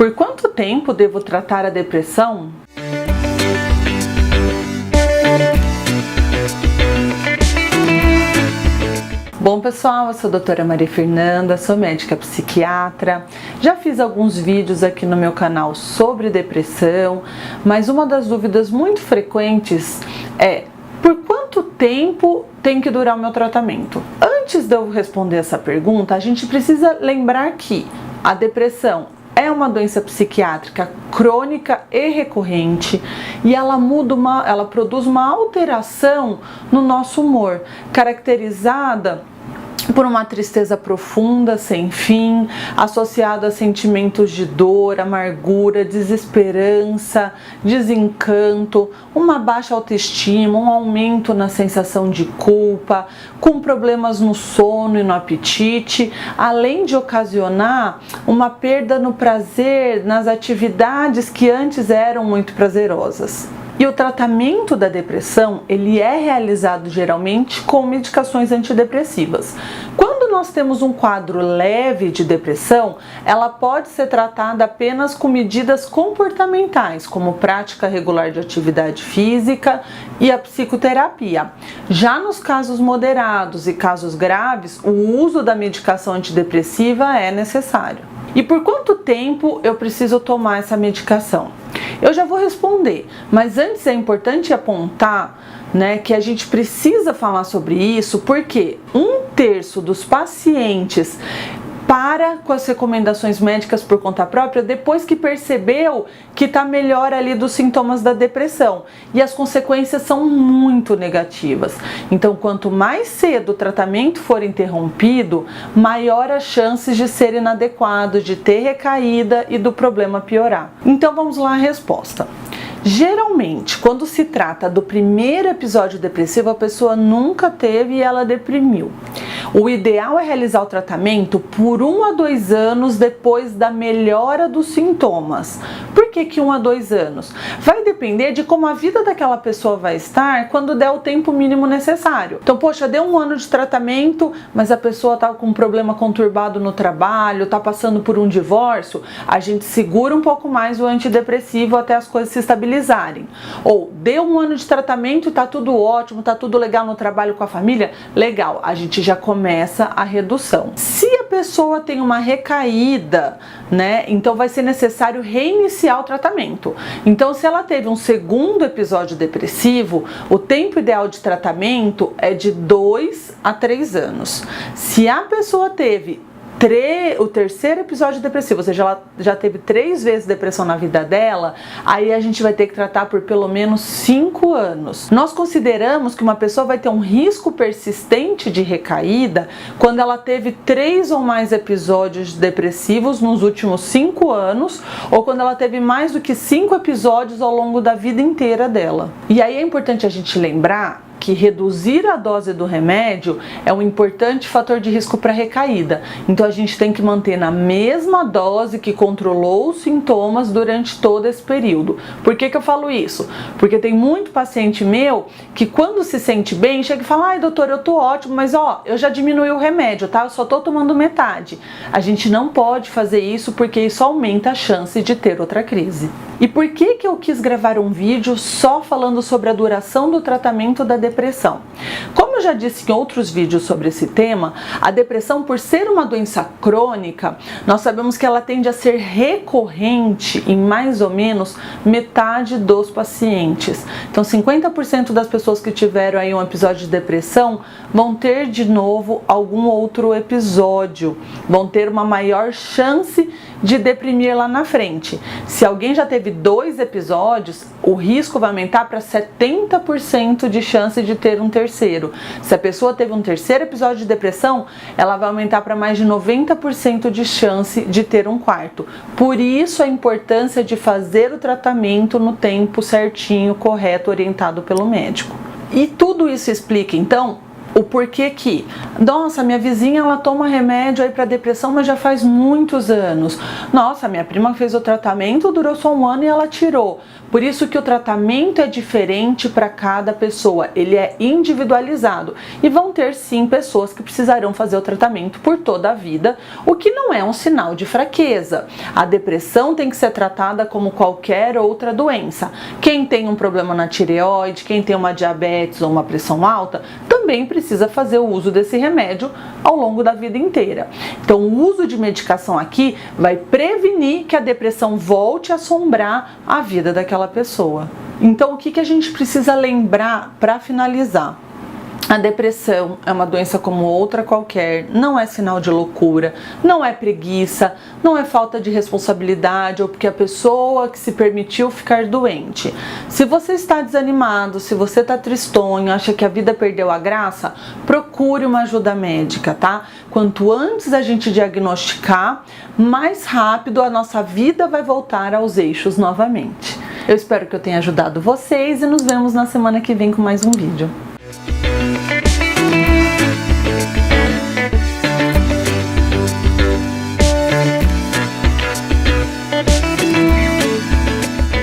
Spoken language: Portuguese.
Por quanto tempo devo tratar a depressão? Bom pessoal, eu sou a doutora Maria Fernanda, sou médica psiquiatra, já fiz alguns vídeos aqui no meu canal sobre depressão, mas uma das dúvidas muito frequentes é: por quanto tempo tem que durar o meu tratamento? Antes de eu responder essa pergunta, a gente precisa lembrar que a depressão é uma doença psiquiátrica crônica e recorrente e ela produz uma alteração no nosso humor, caracterizada por uma tristeza profunda, sem fim, associada a sentimentos de dor, amargura, desesperança, desencanto, uma baixa autoestima, um aumento na sensação de culpa, com problemas no sono e no apetite, além de ocasionar uma perda no prazer nas atividades que antes eram muito prazerosas. E o tratamento da depressão, ele é realizado geralmente com medicações antidepressivas. Quando nós temos um quadro leve de depressão, ela pode ser tratada apenas com medidas comportamentais, como prática regular de atividade física e a psicoterapia. Já nos casos moderados e casos graves, o uso da medicação antidepressiva é necessário. E por quanto tempo eu preciso tomar essa medicação? Eu já vou responder, mas antes é importante apontar, que a gente precisa falar sobre isso, porque 1/3 dos pacientes para com as recomendações médicas por conta própria depois que percebeu que está melhor ali dos sintomas da depressão, e as consequências são muito negativas. Então, quanto mais cedo o tratamento for interrompido, maior as chances de ser inadequado, de ter recaída e do problema piorar. Então vamos lá a resposta. Geralmente, quando se trata do primeiro episódio depressivo, a pessoa nunca teve e ela deprimiu. O ideal é realizar o tratamento por 1 a 2 anos depois da melhora dos sintomas. Por que 1 a 2 anos? Vai depender de como a vida daquela pessoa vai estar quando der o tempo mínimo necessário. Então, poxa, deu 1 ano de tratamento, mas a pessoa está com um problema conturbado no trabalho, está passando por um divórcio, a gente segura um pouco mais o antidepressivo até as coisas se estabilizarem. Ou deu 1 ano de tratamento e tá tudo ótimo, tá tudo legal no trabalho com a família, legal, a gente já começa a redução. Se a pessoa tem uma recaída, então vai ser necessário reiniciar o tratamento. Então, se ela teve um segundo episódio depressivo, o tempo ideal de tratamento é de 2 a 3 anos. Se a pessoa teve o terceiro episódio depressivo, ou seja, ela já teve 3 vezes depressão na vida dela, aí a gente vai ter que tratar por pelo menos 5 anos. Nós consideramos que uma pessoa vai ter um risco persistente de recaída quando ela teve 3 ou mais episódios depressivos nos últimos 5 anos, ou quando ela teve mais do que 5 episódios ao longo da vida inteira dela. E aí é importante a gente lembrar que reduzir a dose do remédio é um importante fator de risco para recaída. Então a gente tem que manter na mesma dose que controlou os sintomas durante todo esse período. Por que eu falo isso? Porque tem muito paciente meu que quando se sente bem, chega e fala: ai doutor, eu tô ótimo, mas eu já diminui o remédio, tá? Eu só tô tomando metade. A gente não pode fazer isso porque isso aumenta a chance de ter outra crise. E por que eu quis gravar um vídeo só falando sobre a duração do tratamento da depressão? Como eu já disse em outros vídeos sobre esse tema, a depressão, por ser uma doença crônica, nós sabemos que ela tende a ser recorrente em mais ou menos metade dos pacientes. Então, 50% das pessoas que tiveram aí um episódio de depressão vão ter de novo algum outro episódio, vão ter uma maior chance de deprimir lá na frente. Se alguém já teve 2 episódios, o risco vai aumentar para 70% de chance de ter um terceiro. Se a pessoa teve um terceiro episódio de depressão, ela vai aumentar para mais de 90% de chance de ter um quarto. Por isso a importância de fazer o tratamento no tempo certinho, correto, orientado pelo médico. E tudo isso explica então o porquê que, nossa, minha vizinha ela toma remédio aí para depressão, mas já faz muitos anos. Nossa, minha prima fez o tratamento, durou só um ano e ela tirou. Por isso que o tratamento é diferente para cada pessoa, ele é individualizado. E vão ter sim pessoas que precisarão fazer o tratamento por toda a vida, o que não é um sinal de fraqueza. A depressão tem que ser tratada como qualquer outra doença. Quem tem um problema na tireoide, quem tem uma diabetes ou uma pressão alta, também precisa fazer o uso desse remédio ao longo da vida inteira. Então, o uso de medicação aqui vai prevenir que a depressão volte a assombrar a vida daquela pessoa. Então, o que a gente precisa lembrar para finalizar? A depressão é uma doença como outra qualquer, não é sinal de loucura, não é preguiça, não é falta de responsabilidade ou porque a pessoa que se permitiu ficar doente. Se você está desanimado, se você está tristonho, acha que a vida perdeu a graça, procure uma ajuda médica, tá? Quanto antes a gente diagnosticar, mais rápido a nossa vida vai voltar aos eixos novamente. Eu espero que eu tenha ajudado vocês e nos vemos na semana que vem com mais um vídeo.